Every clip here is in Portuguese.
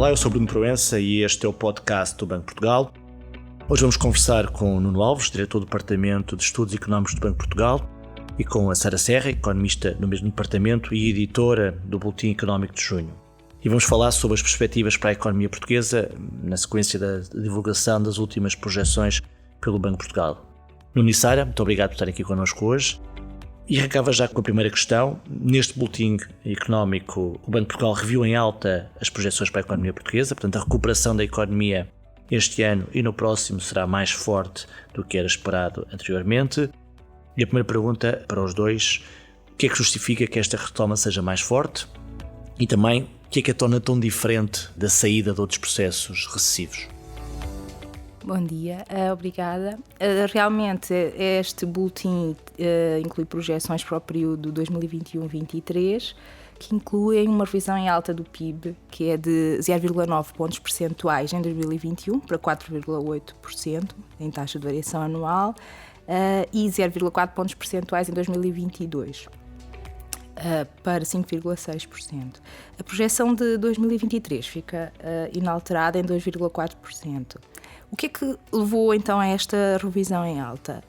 Olá, eu sou Bruno Proença e este é o podcast do Banco de Portugal. Hoje vamos conversar com o Nuno Alves, diretor do Departamento de Estudos Económicos do Banco de Portugal, e com a Sara Serra, economista no mesmo departamento e editora do Boletim Económico de Junho. E vamos falar sobre as perspectivas para a economia portuguesa na sequência da divulgação das últimas projeções pelo Banco de Portugal. Nuno e Sara, muito obrigado por estarem aqui connosco hoje. E arrancava já com a primeira questão. Neste boletim económico, o Banco de Portugal reviu em alta as projeções para a economia portuguesa, portanto a recuperação da economia este ano e no próximo será mais forte do que era esperado anteriormente. E a primeira pergunta para os dois: o que é que justifica que esta retoma seja mais forte? E também, o que é que a torna tão diferente da saída de outros processos recessivos? Bom dia, obrigada. Realmente este boletim inclui projeções para o período 2021-23, que incluem uma revisão em alta do PIB, que é de 0,9 pontos percentuais em 2021 para 4,8% em taxa de variação anual e 0,4 pontos percentuais em 2022. Para 5,6%. A projeção de 2023 fica inalterada em 2,4%. O que é que levou então a esta revisão em alta?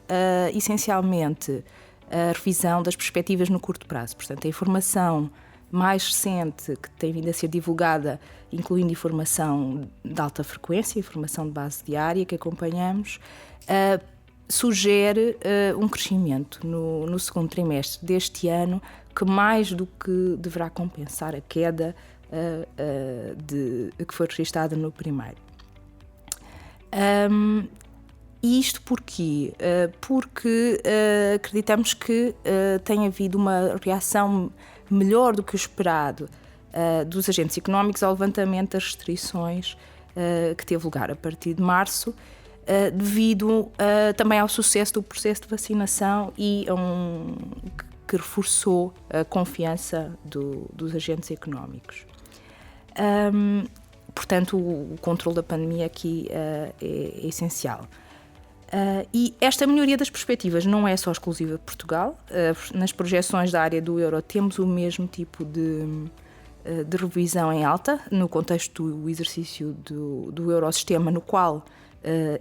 Essencialmente, a revisão das perspectivas no curto prazo. Portanto, a informação mais recente que tem vindo a ser divulgada, incluindo informação de alta frequência, informação de base diária que acompanhamos, sugere um crescimento no segundo trimestre deste ano que mais do que deverá compensar a queda que foi registada no primeiro. E isto porquê? Porque acreditamos que tem havido uma reação melhor do que o esperado dos agentes económicos ao levantamento das restrições que teve lugar a partir de março, devido também ao sucesso do processo de vacinação e que reforçou a confiança dos agentes económicos. Portanto, o controle da pandemia aqui é essencial. E esta melhoria das perspectivas não é só exclusiva de Portugal. Nas projeções da área do euro temos o mesmo tipo de revisão em alta, no contexto do exercício do Eurosistema, no qual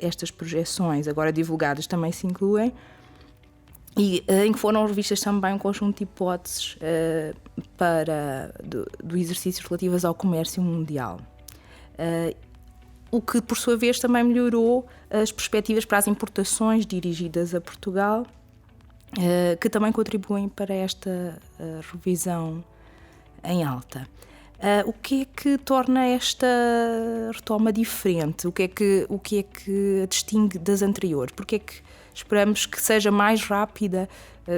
estas projeções agora divulgadas também se incluem, e em que foram revistas também um conjunto de hipóteses do exercício relativas ao comércio mundial. O que, por sua vez, também melhorou as perspectivas para as importações dirigidas a Portugal, que também contribuem para esta revisão em alta. O que é que torna esta retoma diferente? O que é que a distingue das anteriores? Porque é que esperamos que seja mais rápida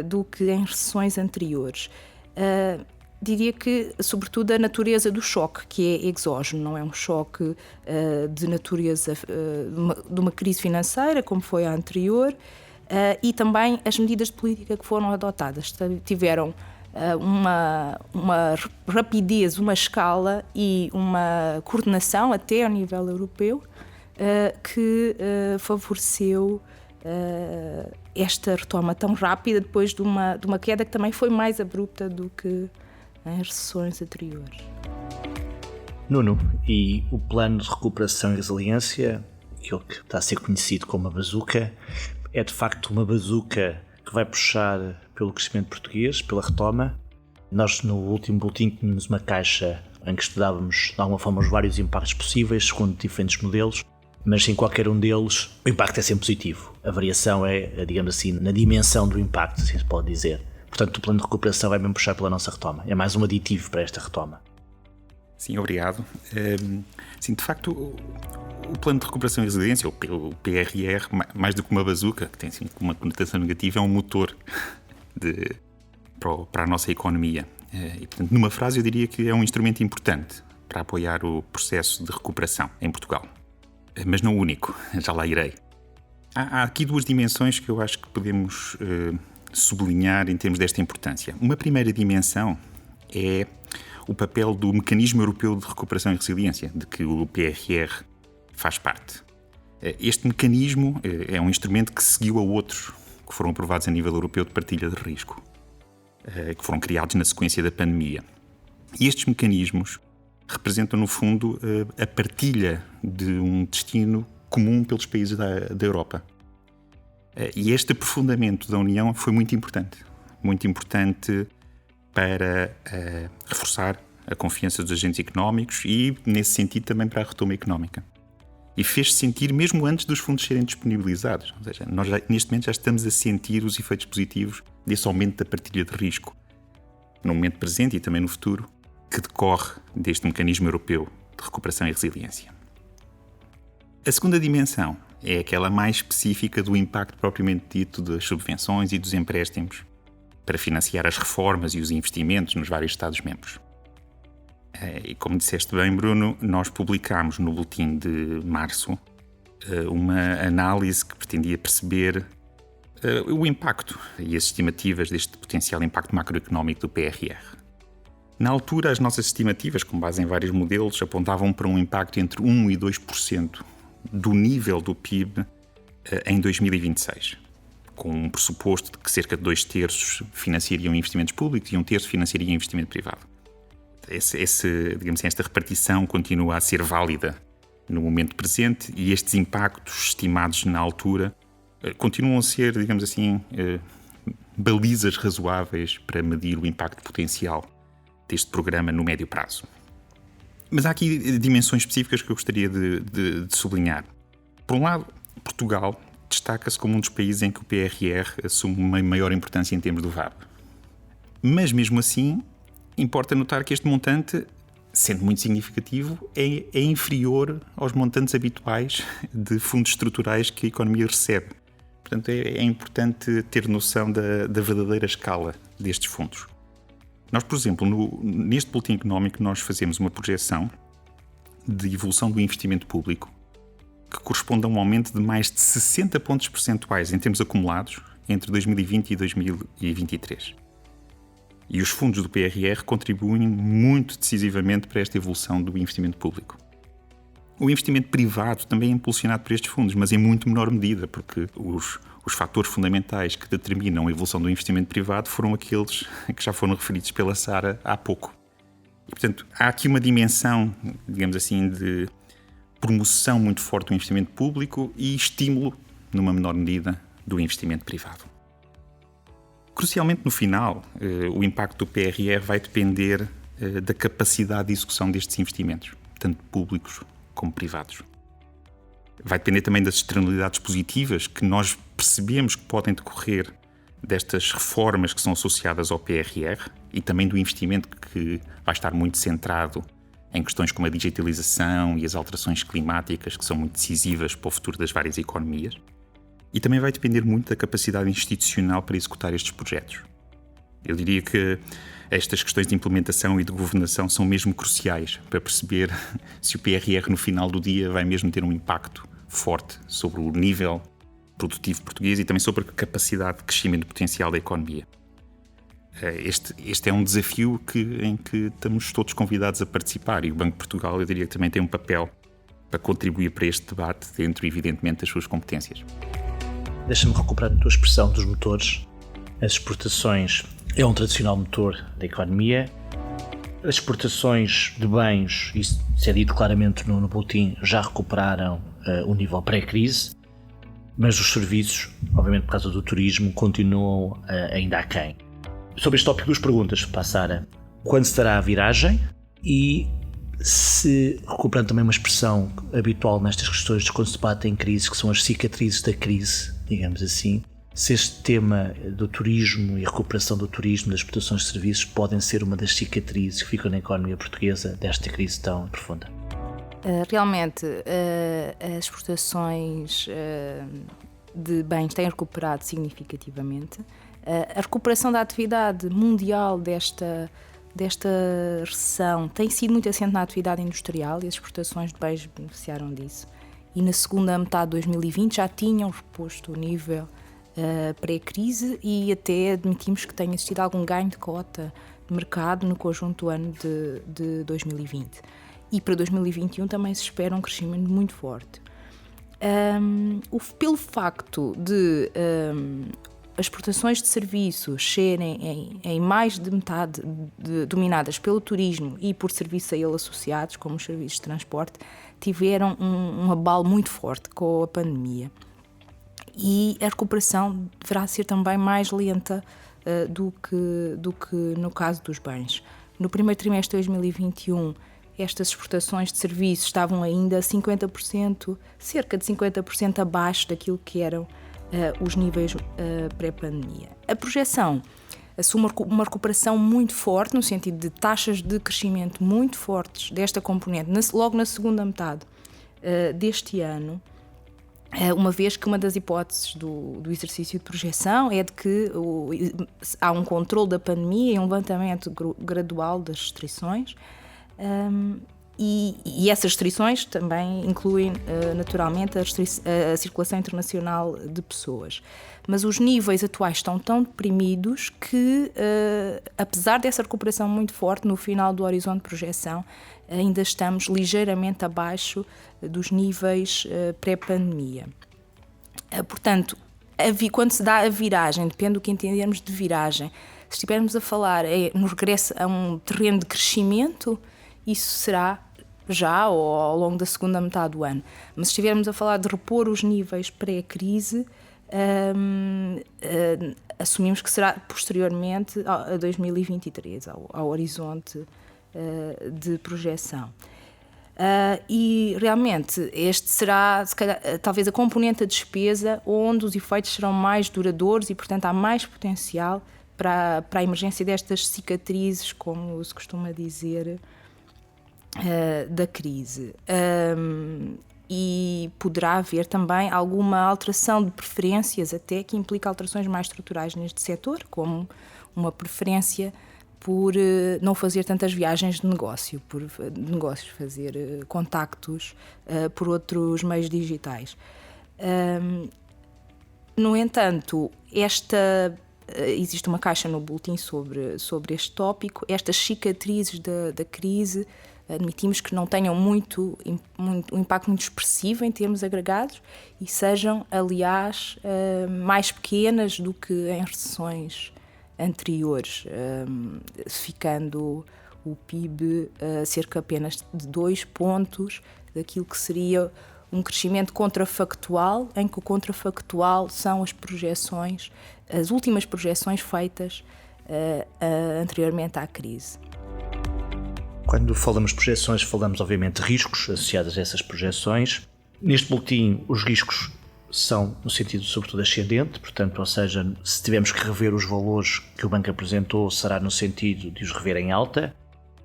do que em recessões anteriores? Diria que, sobretudo, a natureza do choque, que é exógeno, não é um choque de natureza de uma crise financeira, como foi a anterior, e também as medidas de política que foram adotadas tiveram uma rapidez, uma escala e uma coordenação até ao nível europeu que favoreceu esta retoma tão rápida depois de uma queda que também foi mais abrupta do que em recessões anteriores. Nuno, e o plano de recuperação e resiliência, aquilo que está a ser conhecido como a bazuca, é de facto uma bazuca que vai puxar pelo crescimento português, pela retoma. Nós no último boletim tínhamos uma caixa em que estudávamos de alguma forma os vários impactos possíveis, segundo diferentes modelos, mas em qualquer um deles o impacto é sempre positivo. A variação é, digamos assim, na dimensão do impacto, assim se pode dizer. Portanto, o plano de recuperação vai mesmo puxar pela nossa retoma. É mais um aditivo para esta retoma. Sim, obrigado. Sim, de facto, o plano de recuperação e resiliência, o PRR, mais do que uma bazuca, que tem assim, uma conotação negativa, é um motor para a nossa economia. E, portanto, numa frase, eu diria que é um instrumento importante para apoiar o processo de recuperação em Portugal. Mas não o único, já lá irei. Há aqui duas dimensões que eu acho que podemos sublinhar em termos desta importância. Uma primeira dimensão é o papel do Mecanismo Europeu de Recuperação e Resiliência, de que o PRR faz parte. Este mecanismo é um instrumento que seguiu a outros que foram aprovados a nível europeu de partilha de risco, que foram criados na sequência da pandemia. E estes mecanismos representam, no fundo, a partilha de um destino comum pelos países da Europa. E este aprofundamento da União foi muito importante para reforçar a confiança dos agentes económicos e, nesse sentido, também para a retoma económica. E fez-se sentir mesmo antes dos fundos serem disponibilizados. Ou seja, nós neste momento já estamos a sentir os efeitos positivos desse aumento da partilha de risco, no momento presente e também no futuro, que decorre deste mecanismo europeu de recuperação e resiliência. A segunda dimensão é aquela mais específica do impacto propriamente dito das subvenções e dos empréstimos para financiar as reformas e os investimentos nos vários Estados-membros. E como disseste bem, Bruno, nós publicámos no boletim de março uma análise que pretendia perceber o impacto e as estimativas deste potencial impacto macroeconómico do PRR. Na altura, as nossas estimativas, com base em vários modelos, apontavam para um impacto entre 1% e 2% do nível do PIB em 2026, com um pressuposto de que cerca de 2/3 financiariam investimentos públicos e 1/3 financiariam investimento privado. Esta repartição continua a ser válida no momento presente e estes impactos estimados na altura continuam a ser, balizas razoáveis para medir o impacto potencial deste programa no médio prazo. Mas há aqui dimensões específicas que eu gostaria de sublinhar. Por um lado, Portugal destaca-se como um dos países em que o PRR assume uma maior importância em termos do VAB. Mas, mesmo assim, importa notar que este montante, sendo muito significativo, é inferior aos montantes habituais de fundos estruturais que a economia recebe. Portanto, é importante ter noção da verdadeira escala destes fundos. Nós, por exemplo, neste boletim económico, nós fazemos uma projeção de evolução do investimento público que corresponde a um aumento de mais de 60 pontos percentuais em termos acumulados entre 2020 e 2023. E os fundos do PRR contribuem muito decisivamente para esta evolução do investimento público. O investimento privado também é impulsionado por estes fundos, mas em muito menor medida, porque os fatores fundamentais que determinam a evolução do investimento privado foram aqueles que já foram referidos pela Sara há pouco. E, portanto, há aqui uma dimensão, de promoção muito forte do investimento público e estímulo, numa menor medida, do investimento privado. Crucialmente, no final, o impacto do PRR vai depender da capacidade de execução destes investimentos, tanto públicos como privados. Vai depender também das externalidades positivas que nós percebemos que podem decorrer destas reformas que são associadas ao PRR e também do investimento que vai estar muito centrado em questões como a digitalização e as alterações climáticas, que são muito decisivas para o futuro das várias economias. E também vai depender muito da capacidade institucional para executar estes projetos. Eu diria que estas questões de implementação e de governação são mesmo cruciais para perceber se o PRR no final do dia vai mesmo ter um impacto forte sobre o nível produtivo português e também sobre a capacidade de crescimento potencial da economia. Este é um desafio em que estamos todos convidados a participar e o Banco de Portugal, eu diria que também tem um papel para contribuir para este debate dentro, evidentemente, das suas competências. Deixa-me recuperar a tua expressão dos motores. As exportações é um tradicional motor da economia. As exportações de bens, isso é dito claramente no boletim, já recuperaram o nível pré-crise, mas os serviços, obviamente por causa do turismo, continuam ainda aquém. Sobre este tópico, duas perguntas para a Sara. Quando se dará a viragem? E se, recuperando também uma expressão habitual nestas questões de quando se debate em crises, que são as cicatrizes da crise, digamos assim, se este tema do turismo e a recuperação do turismo, das exportações de serviços, podem ser uma das cicatrizes que ficam na economia portuguesa desta crise tão profunda? Realmente, as exportações de bens têm recuperado significativamente. A recuperação da atividade mundial desta recessão tem sido muito assente na atividade industrial e as exportações de bens beneficiaram disso. E na segunda metade de 2020 já tinham reposto o nível pré-crise e até admitimos que tenha existido algum ganho de cota de mercado no conjunto do ano de 2020. E para 2021 também se espera um crescimento muito forte. Pelo facto de as exportações de serviços serem em mais de metade dominadas pelo turismo e por serviços a ele associados, como os serviços de transporte, tiveram um abalo muito forte com a pandemia. E a recuperação deverá ser também mais lenta do que no caso dos bens. No primeiro trimestre de 2021, estas exportações de serviços estavam ainda 50%, cerca de 50% abaixo daquilo que eram os níveis pré-pandemia. A projeção assume uma recuperação muito forte, no sentido de taxas de crescimento muito fortes desta componente, logo na segunda metade deste ano, uma vez que uma das hipóteses do exercício de projeção é de que há um controle da pandemia e um levantamento gradual das restrições. E essas restrições também incluem, naturalmente, a circulação internacional de pessoas. Mas os níveis atuais estão tão deprimidos que, apesar dessa recuperação muito forte, no final do horizonte de projeção, ainda estamos ligeiramente abaixo dos níveis pré-pandemia. Portanto, quando se dá a viragem, depende do que entendermos de viragem, se estivermos a falar no regresso a um terreno de crescimento, isso será já ou ao longo da segunda metade do ano. Mas se estivermos a falar de repor os níveis pré-crise, assumimos que será posteriormente a 2023, ao horizonte de projeção. E realmente este será, se calhar, talvez a componente da despesa onde os efeitos serão mais duradouros e, portanto, há mais potencial para a emergência destas cicatrizes, como se costuma dizer, da crise. E poderá haver também alguma alteração de preferências, até que implica alterações mais estruturais neste setor, como uma preferência por não fazer tantas viagens de negócios, fazer contactos por outros meios digitais. No entanto, existe uma caixa no boletim sobre este tópico. Estas cicatrizes da crise admitimos que não tenham um impacto muito expressivo em termos agregados e sejam, aliás, mais pequenas do que em recessões anteriores, ficando o PIB a cerca apenas de 2 pontos daquilo que seria um crescimento contrafactual, em que o contrafactual são as projeções, as últimas projeções feitas anteriormente à crise. Quando falamos de projeções, falamos obviamente de riscos associados a essas projeções. Neste boletim, os riscos são no sentido sobretudo ascendente, portanto, ou seja, se tivermos que rever os valores que o banco apresentou, será no sentido de os rever em alta.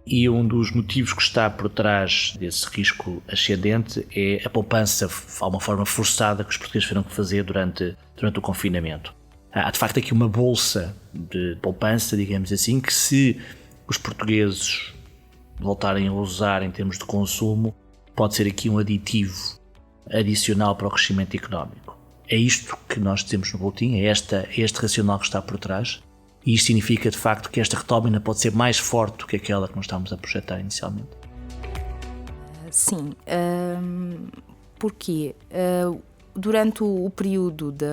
E um dos motivos que está por trás desse risco ascendente é a poupança, há uma forma forçada que os portugueses tiveram que fazer durante o confinamento. Há de facto aqui uma bolsa de poupança, digamos assim, que se os portugueses voltarem a usar em termos de consumo, pode ser aqui um aditivo adicional para o crescimento económico. É isto que nós dizemos no boletim, é este racional que está por trás, e isto significa de facto que esta retoma ainda pode ser mais forte do que aquela que nós estávamos a projetar inicialmente. Sim, porque durante o período de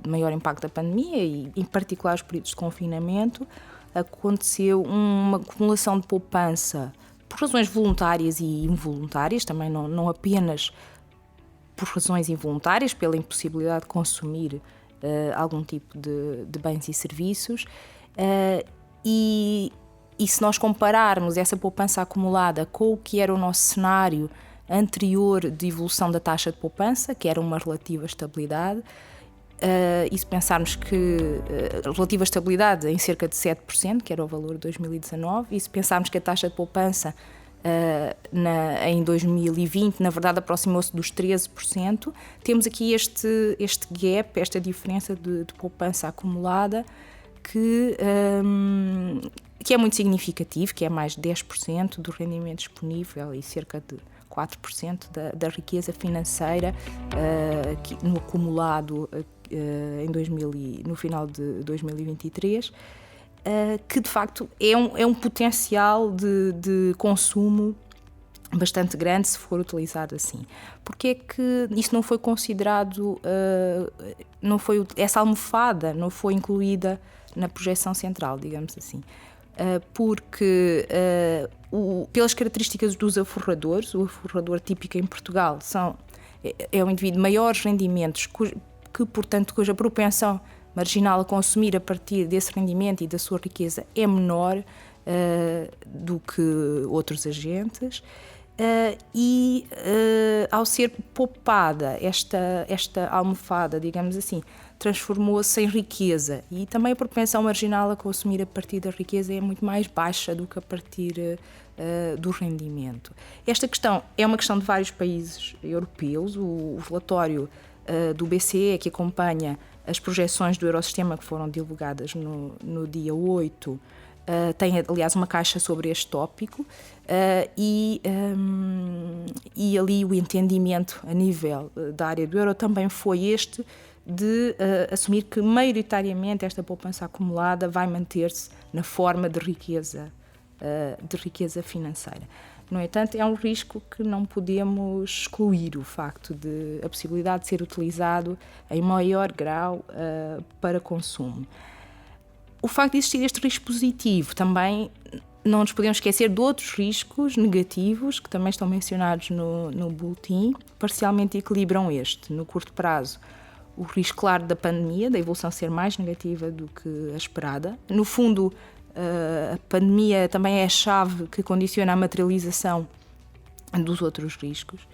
maior impacto da pandemia e em particular os períodos de confinamento, aconteceu uma acumulação de poupança por razões voluntárias e involuntárias, também não apenas por razões involuntárias, pela impossibilidade de consumir algum tipo de bens e serviços, e se nós compararmos essa poupança acumulada com o que era o nosso cenário anterior de evolução da taxa de poupança, que era uma relativa estabilidade, e se pensarmos que relativa estabilidade em cerca de 7%, que era o valor de 2019, e se pensarmos que a taxa de poupança em 2020, na verdade, aproximou-se dos 13%, temos aqui este gap, esta diferença de poupança acumulada que é muito significativo, que é mais de 10% do rendimento disponível e cerca de 4% da riqueza financeira no acumulado no final de 2023, que de facto é um potencial de consumo bastante grande se for utilizado assim. Porque é que isso não foi considerado, essa almofada não foi incluída na projeção central, digamos assim? Porque pelas características dos aforradores, o aforrador típico em Portugal é um indivíduo de maiores rendimentos, portanto, cuja propensão marginal a consumir a partir desse rendimento e da sua riqueza é menor do que outros agentes. Ao ser poupada esta almofada, digamos assim, transformou-se em riqueza, e também a propensão marginal a consumir a partir da riqueza é muito mais baixa do que a partir do rendimento. Esta questão é uma questão de vários países europeus. O relatório do BCE, que acompanha as projeções do Eurosistema que foram divulgadas no dia 8, tem, aliás, uma caixa sobre este tópico, e ali o entendimento a nível da área do euro também foi este de assumir que maioritariamente esta poupança acumulada vai manter-se na forma de riqueza financeira. No entanto, é um risco que não podemos excluir, o facto de a possibilidade de ser utilizado em maior grau para consumo. O facto de existir este risco positivo também, não nos podemos esquecer de outros riscos negativos que também estão mencionados no boletim, parcialmente equilibram este. No curto prazo, o risco claro da pandemia, da evolução ser mais negativa do que a esperada. No fundo, a pandemia também é a chave que condiciona a materialização dos outros riscos.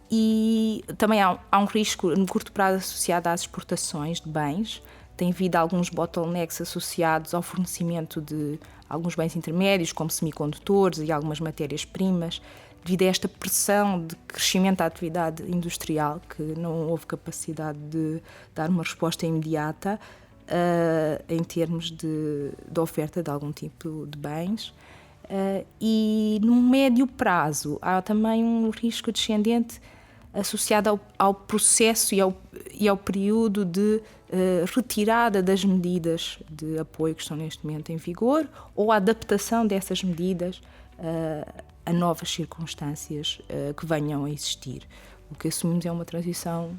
E também há um risco no curto prazo associado às exportações de bens. Tem havido alguns bottlenecks associados ao fornecimento de alguns bens intermédios, como semicondutores e algumas matérias-primas, devido a esta pressão de crescimento da atividade industrial, que não houve capacidade de dar uma resposta imediata em termos de oferta de algum tipo de bens. E no médio prazo há também um risco descendente associado ao processo e ao período de retirada das medidas de apoio que estão neste momento em vigor, ou a adaptação dessas medidas a novas circunstâncias que venham a existir. O que assumimos é uma transição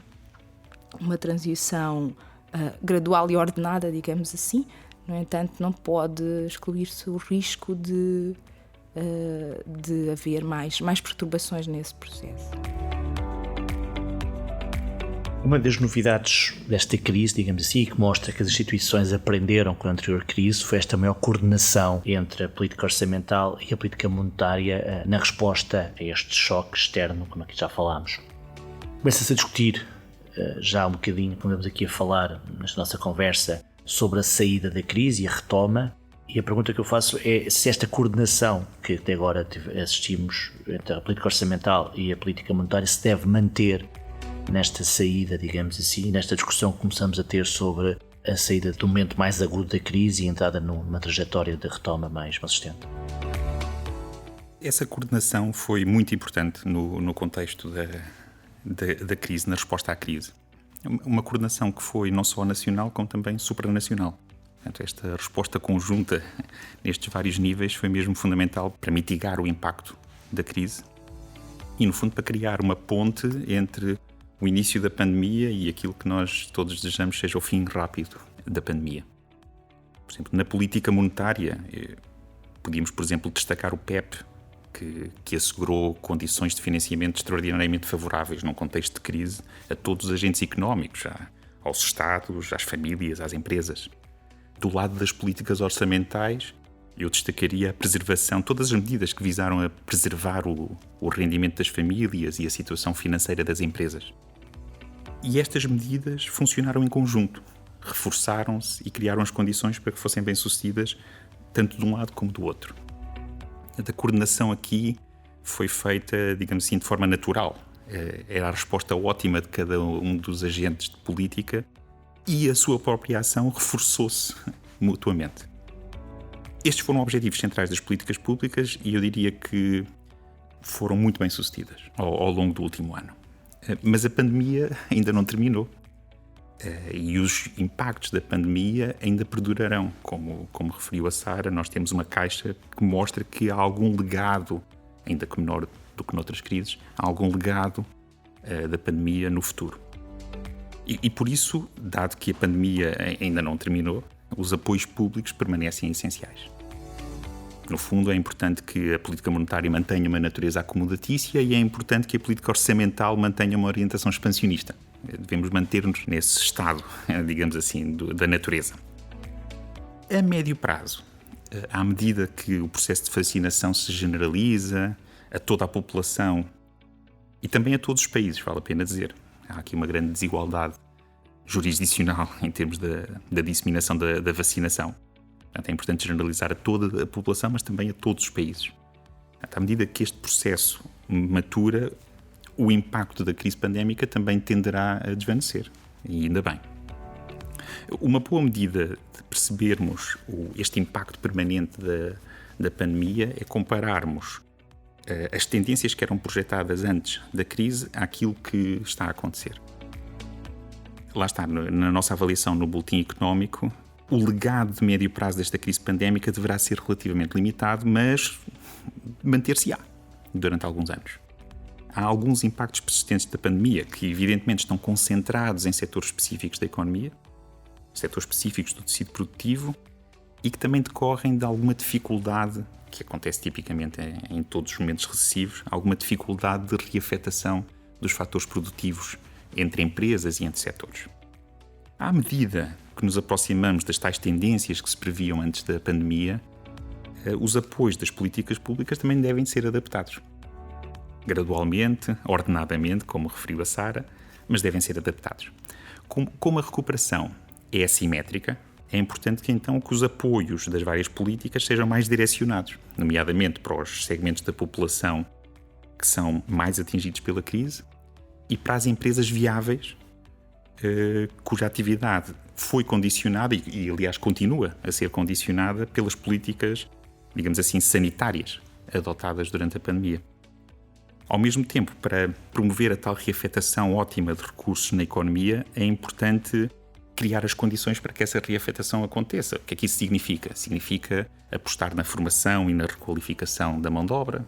gradual e ordenada, digamos assim. No entanto, não pode excluir-se o risco de haver mais perturbações nesse processo. Uma das novidades desta crise, digamos assim, que mostra que as instituições aprenderam com a anterior crise, foi esta maior coordenação entre a política orçamental e a política monetária na resposta a este choque externo, como aqui já falámos. Começa-se a discutir já um bocadinho, como estamos aqui a falar nesta nossa conversa, sobre a saída da crise e a retoma, e a pergunta que eu faço é se esta coordenação que até agora assistimos entre a política orçamental e a política monetária se deve manter nesta saída, digamos assim, nesta discussão que começamos a ter sobre a saída do momento mais agudo da crise e a entrada numa trajetória de retoma mais consistente. Essa coordenação foi muito importante no contexto da crise, na resposta à crise. Uma coordenação que foi não só nacional, como também supranacional. Portanto, esta resposta conjunta nestes vários níveis foi mesmo fundamental para mitigar o impacto da crise e, no fundo, para criar uma ponte entre o início da pandemia e aquilo que nós todos desejamos seja o fim rápido da pandemia. Por exemplo, na política monetária, podíamos, por exemplo, destacar o PEP, que assegurou condições de financiamento extraordinariamente favoráveis num contexto de crise a todos os agentes económicos, aos Estados, às famílias, às empresas. Do lado das políticas orçamentais, eu destacaria a preservação, todas as medidas que visaram a preservar o rendimento das famílias e a situação financeira das empresas. E estas medidas funcionaram em conjunto, reforçaram-se e criaram as condições para que fossem bem-sucedidas tanto de um lado como do outro. A coordenação aqui foi feita, digamos assim, de forma natural. Era a resposta ótima de cada um dos agentes de política e a sua própria ação reforçou-se mutuamente. Estes foram objetivos centrais das políticas públicas e eu diria que foram muito bem-sucedidas ao longo do último ano. Mas a pandemia ainda não terminou e os impactos da pandemia ainda perdurarão. Como referiu a Sara, nós temos uma caixa que mostra que há algum legado ainda que menor do que noutras crises, algum legado da pandemia no futuro. E por isso, dado que a pandemia ainda não terminou, os apoios públicos permanecem essenciais. No fundo, é importante que a política monetária mantenha uma natureza acomodatícia e é importante que a política orçamental mantenha uma orientação expansionista. Devemos manter-nos nesse estado, digamos assim, da natureza. A médio prazo, à medida que o processo de vacinação se generaliza a toda a população e também a todos os países, vale a pena dizer, há aqui uma grande desigualdade jurisdicional em termos da disseminação da vacinação. Portanto, é importante generalizar a toda a população, mas também a todos os países. À medida que este processo matura, o impacto da crise pandémica também tenderá a desvanecer. E ainda bem. Uma boa medida de percebermos este impacto permanente da pandemia é compararmos as tendências que eram projetadas antes da crise àquilo que está a acontecer. Lá está, na nossa avaliação no Boletim Económico, o legado de médio prazo desta crise pandémica deverá ser relativamente limitado, mas manter-se-á durante alguns anos. Há alguns impactos persistentes da pandemia que, evidentemente, estão concentrados em setores específicos da economia, setores específicos do tecido produtivo e que também decorrem de alguma dificuldade, que acontece tipicamente em todos os momentos recessivos, alguma dificuldade de reafetação dos fatores produtivos entre empresas e entre setores. À medida que nos aproximamos das tais tendências que se previam antes da pandemia, os apoios das políticas públicas também devem ser adaptados. Gradualmente, ordenadamente, como referiu a Sara, mas devem ser adaptados. Como a recuperação é assimétrica, é importante que então que os apoios das várias políticas sejam mais direcionados, nomeadamente para os segmentos da população que são mais atingidos pela crise e para as empresas viáveis cuja atividade foi condicionada e, aliás, continua a ser condicionada pelas políticas, digamos assim, sanitárias adotadas durante a pandemia. Ao mesmo tempo, para promover a tal reafetação ótima de recursos na economia, é importante criar as condições para que essa reafetação aconteça. O que é que isso significa? Significa apostar na formação e na requalificação da mão de obra.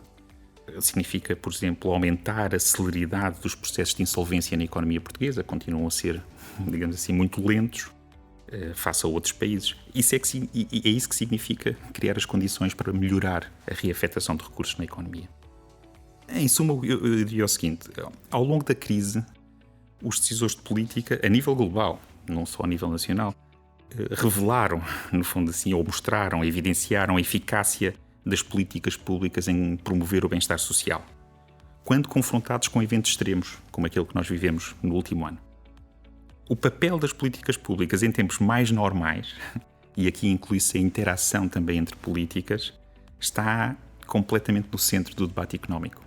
Significa, por exemplo, aumentar a celeridade dos processos de insolvência na economia portuguesa. Continuam a ser, digamos assim, muito lentos face a outros países. É isso que significa criar as condições para melhorar a reafetação de recursos na economia. Em suma, eu diria o seguinte: ao longo da crise, os decisores de política, a nível global, não só a nível nacional, revelaram, no fundo assim, ou mostraram, evidenciaram a eficácia das políticas públicas em promover o bem-estar social, quando confrontados com eventos extremos, como aquele que nós vivemos no último ano. O papel das políticas públicas em tempos mais normais, e aqui inclui-se a interação também entre políticas, está completamente no centro do debate económico.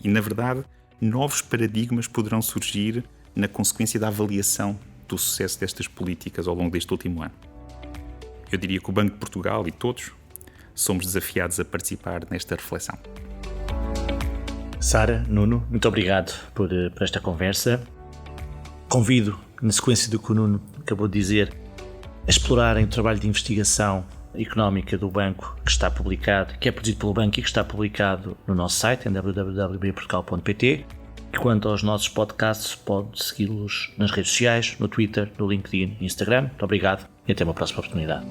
E, na verdade, novos paradigmas poderão surgir na consequência da avaliação do sucesso destas políticas ao longo deste último ano. Eu diria que o Banco de Portugal e todos somos desafiados a participar nesta reflexão. Sara, Nuno, muito obrigado por esta conversa. Convido, na sequência do que o Nuno acabou de dizer, a explorarem o trabalho de investigação económica do banco que está publicado, que é produzido pelo banco e que está publicado no nosso site, em www.bportugal.pt. E quanto aos nossos podcasts, pode segui-los nas redes sociais, no Twitter, no LinkedIn e Instagram. Muito obrigado e até uma próxima oportunidade.